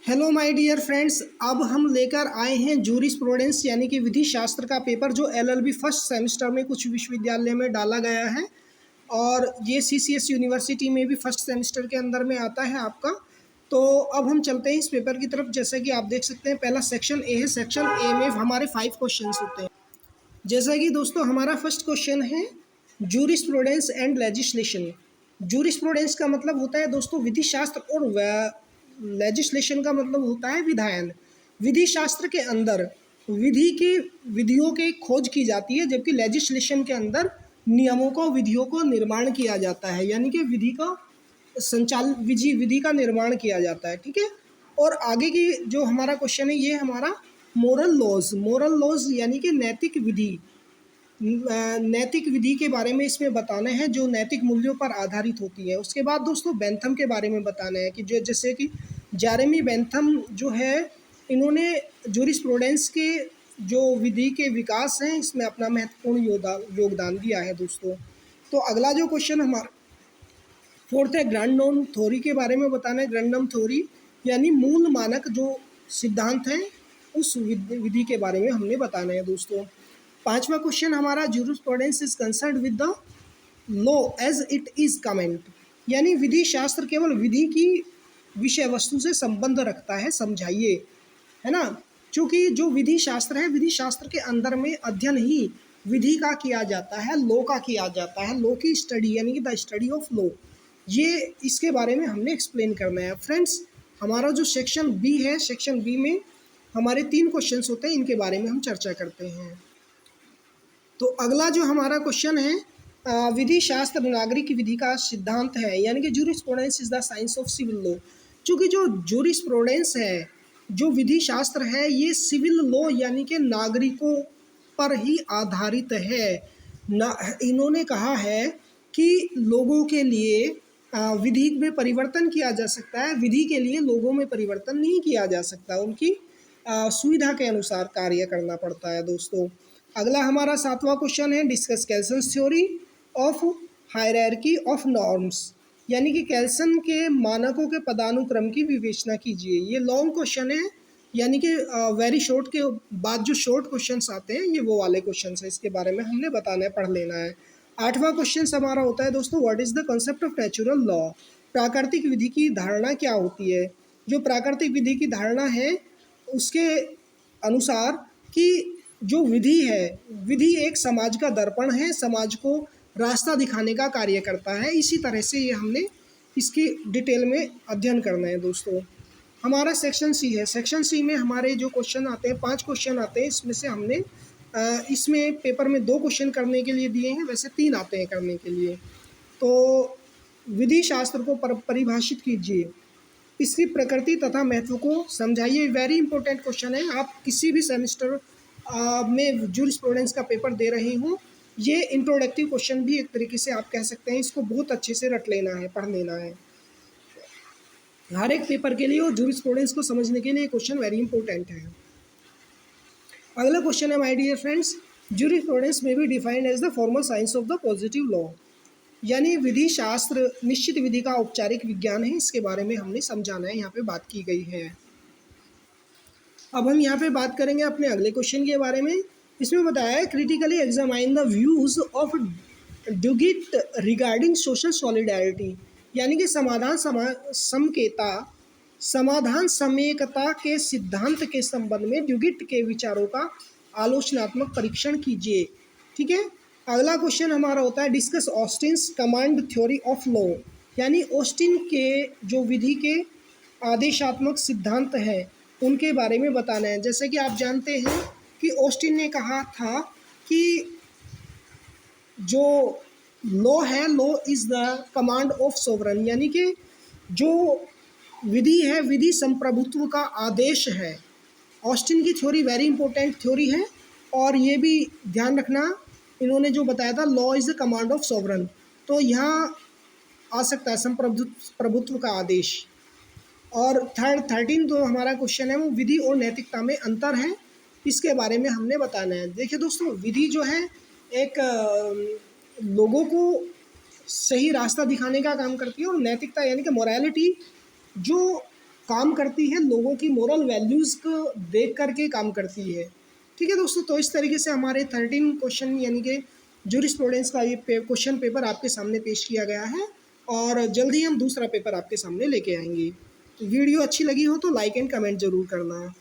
Hello my dear friends, अब हम लेकर आए हैं जूरिस्प्रूडेंस यानी कि विधि शास्त्र का पेपर जो एलएलबी फर्स्ट सेमेस्टर में कुछ विश्वविद्यालय में डाला गया है और ये सीसीएस यूनिवर्सिटी में भी फर्स्ट सेमेस्टर के अंदर में आता है आपका। तो अब हम चलते हैं इस पेपर की तरफ। जैसे कि आप देख सकते हैं, पहला सेक्शन ए है। सेक्शन ए में हमारे 5 क्वेश्चंस होते हैं। जैसा कि दोस्तों हमारा फर्स्ट क्वेश्चन है जूरिस्प्रूडेंस एंड लेजिस्लेशन। जूरिस्प्रूडेंस का मतलब होता है दोस्तों विधि शास्त्र और लेजिस्लेशन का मतलब होता है विधायन। विधि शास्त्र के अंदर विधियों की खोज की जाती है, जबकि लेजिस्लेशन के अंदर नियमों को विधियों को निर्माण किया जाता है, यानी कि विधि का निर्माण किया जाता है। ठीक है। और आगे की जो हमारा क्वेश्चन है ये हमारा मोरल लॉज यानी कि नैतिक विधि। नैतिक विधि के बारे में इसमें बताना है जो नैतिक मूल्यों पर आधारित होती है। उसके बाद दोस्तों बेंथम के बारे में बताना है कि जो जैसे कि जेरेमी बेंथम जो है, इन्होंने जूरिस्प्रूडेंस के जो विधि के विकास हैं इसमें अपना महत्वपूर्ण योगदान दिया है दोस्तों। तो अगला जो क्वेश्चन हमारा फोर्थ है ग्रैंड नॉर्म थ्योरी के बारे में बताना है। ग्रैंड नॉर्म थ्योरी यानी मूल मानक जो सिद्धांत हैं उस विधि के बारे में हमने बताना है दोस्तों। पांचवा क्वेश्चन हमारा jurisprudence is concerned with the law as it is comment, यानी विधि शास्त्र केवल विधि की विषय वस्तु से संबंध रखता है, समझाइए, है ना। क्योंकि जो विधि शास्त्र है, विधि शास्त्र के अंदर में अध्ययन ही विधि का किया जाता है, लॉ का किया जाता है, लॉ की स्टडी यानी कि द स्टडी ऑफ लॉ। ये इसके बारे में हमने एक्सप्लेन करना है फ्रेंड्स। हमारा जो सेक्शन बी है, सेक्शन बी में हमारे 3 क्वेश्चंस होते हैं, इनके बारे में हम चर्चा करते हैं। तो अगला जो हमारा क्वेश्चन है विधि शास्त्र नागरिक विधि का सिद्धांत है, यानी कि jurisprudence is the science of civil law. चूँकि जो जूरिस्प्रूडेंस है, जो विधि शास्त्र है, ये सिविल लॉ यानी कि नागरिकों पर ही आधारित है। इन्होंने कहा है कि लोगों के लिए विधि में परिवर्तन किया जा सकता है, विधि के लिए लोगों में परिवर्तन नहीं किया जा सकता, उनकी सुविधा के अनुसार कार्य करना पड़ता है दोस्तों। अगला हमारा 7वां क्वेश्चन है discuss Kelsen's theory of hierarchy of norms, यानी कि केल्सन के मानकों के पदानुक्रम की विवेचना कीजिए। ये लॉन्ग क्वेश्चन है, यानी कि वेरी शॉर्ट के बाद जो शॉर्ट क्वेश्चंस आते हैं ये वो वाले क्वेश्चंस हैं, इसके बारे में हमने बताना है, पढ़ लेना है। 8वां क्वेश्चन हमारा होता है दोस्तों what is the concept of natural law. प्राकृतिक विधि की धारणा क्या होती है। जो प्राकृतिक विधि की धारणा है उसके अनुसार कि जो विधि है, विधि एक समाज का दर्पण है, समाज को रास्ता दिखाने का कार्य करता है। इसी तरह से ये हमने इसकी डिटेल में अध्ययन करना है दोस्तों। हमारा सेक्शन सी है। सेक्शन सी में हमारे जो क्वेश्चन आते हैं, 5 क्वेश्चन आते हैं, इसमें से हमने इसमें पेपर में 2 क्वेश्चन करने के लिए दिए हैं, वैसे 3 आते हैं करने के लिए। तो विधि शास्त्र को परिभाषित कीजिए, इसकी प्रकृति तथा महत्व को समझाइए। वेरी इंपॉर्टेंट क्वेश्चन है, आप किसी भी सेमेस्टर में जूरिस्प्रूडेंस का पेपर दे रहे हूँ, ये इंट्रोडक्टिव क्वेश्चन भी एक तरीके से आप कह सकते हैं, इसको बहुत अच्छे से रट लेना है, पढ़ लेना है हर एक पेपर के लिए, और जूरिस्प्रूडेंस को समझने के लिए क्वेश्चन वेरी इंपॉर्टेंट है। अगला क्वेश्चन है my dear friends, jurisprudence may be defined as the formal science of the positive law, यानी विधि शास्त्र निश्चित विधि का औपचारिक विज्ञान है, इसके बारे में हमने समझाना है, यहाँ पे बात की गई है। अब हम यहाँ पे बात करेंगे अपने अगले क्वेश्चन के बारे में। इसमें बताया है critically examine the views of Duguit regarding social solidarity, यानी कि समाधान समेकता के सिद्धांत के संबंध में ड्यूगिट के विचारों का आलोचनात्मक परीक्षण कीजिए। ठीक है। अगला क्वेश्चन हमारा होता है discuss Austen's command theory of law, यानी ऑस्टिन के जो विधि के आदेशात्मक सिद्धांत हैं उनके बारे में बताना है। जैसे कि आप जानते हैं कि ऑस्टिन ने कहा था कि जो लॉ है, law is the command of sovereign, यानी कि जो विधि है, विधि संप्रभुत्व का आदेश है। ऑस्टिन की थ्योरी वेरी इंपॉर्टेंट थ्योरी है, और ये भी ध्यान रखना, इन्होंने जो बताया था law is the command of sovereign, तो यहाँ आ सकता है संप्रभुत्व का आदेश। और 13 जो हमारा क्वेश्चन है वो विधि और नैतिकता में अंतर है, इसके बारे में हमने बताना है। देखिए दोस्तों, विधि जो है एक लोगों को सही रास्ता दिखाने का काम करती है, और नैतिकता यानी कि मोरालिटी जो काम करती है, लोगों की मोरल वैल्यूज़ को देख करके काम करती है। ठीक है दोस्तों, तो इस तरीके से हमारे 13 क्वेश्चन यानी कि जूरिस्प्रूडेंस का ये क्वेश्चन पेपर आपके सामने पेश किया गया है, और जल्द ही हम दूसरा पेपर आपके सामने लेके आएंगे। वीडियो अच्छी लगी हो तो लाइक एंड कमेंट ज़रूर करना।